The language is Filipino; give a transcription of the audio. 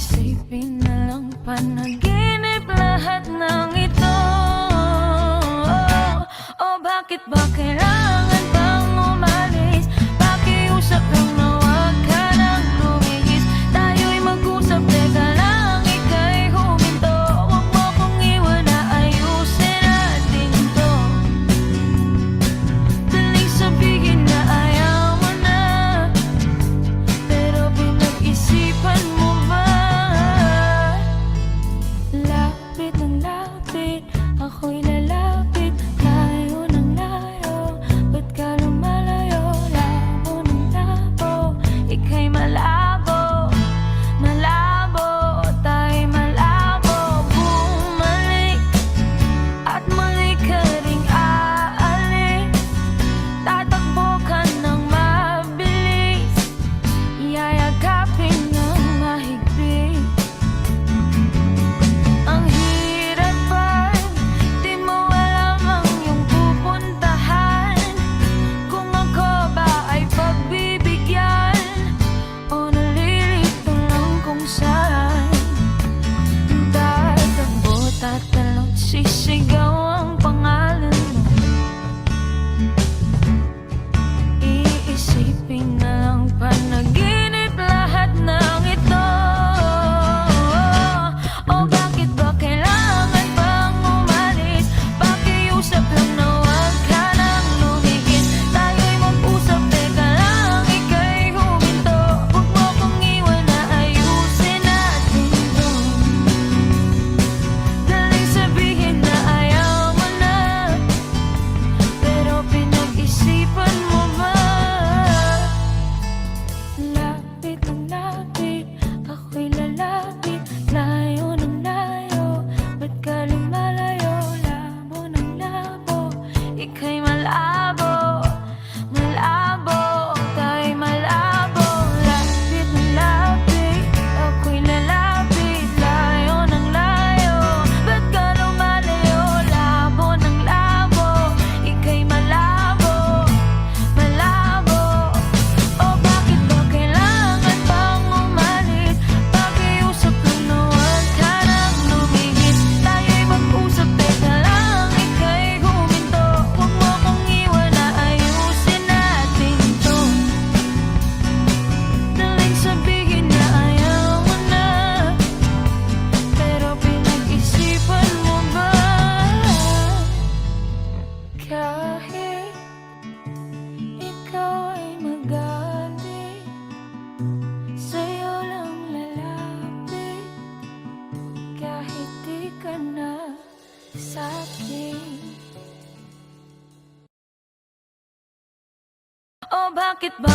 Iisipin na lang panaginip lahat ng ito. O bakit ba kailangan pang umalis? Pakiusap lang na wag ka nang lumihis. Tayo'y mag-usap, teka lang, ika'y huminto. Huwag mo kong iwan na ayusin natin to. Daling sabihin na ayaw mo na, pero pinag-isipan mo ba? Lapit ng lapit, ako'y lalapit. Layo ng layo, ba't ka lumalayo? Labo ng labo, ika'y malabo. Malabo, tayo'y malabo. Bumalik at muli ka ring aalis. Tatakbo ka ng mabilis, yayagapin ng mahigpit. Ang hirap ba? Di mo alam ang iyong pupuntahan. Kung ako ba ay pagbibigyan o nalilito lang kung saan. Tatakbo, tatalon, sisigaw ang pangalan mo. Iisipin na lang panaginip lahat ng ito. O bakit ba kailangan pang umalis? Pakiusap lang na wag ka nang lumihis. Tayo'y mag-usap, teka lang, ika'y huminto. Huwag mo kong iwan na ayusin natin to. Daling sabihin na ayaw mo na, pero pinag-isipan mo ba? Lapit ng lapit, ako'y lalapit. Layo ng layo, ba't ka lumalayo? Labo ng labo, ika'y malabo. Malabo, tayo'y malabo. Lapit ng lapit, ako'y lalapit. Layo ng layo, ba't ka lumalayo? Labo ng labo, ika'y malabo. Malabo, o bakit ba kailangan pang umalis? Pakiusap lang na wag ka nang lumihis. Tayo'y mag-usap, teka lang, ika'y huminto. Huwag mo kong iwan na ayusin natin to. Daling sabihin na ayaw mo na, pero pinag-isipan mo ba? Kahit ikaw ay magalit, sa'yo lang lalapit. Kahit di ka na sa'kin. O bakit ba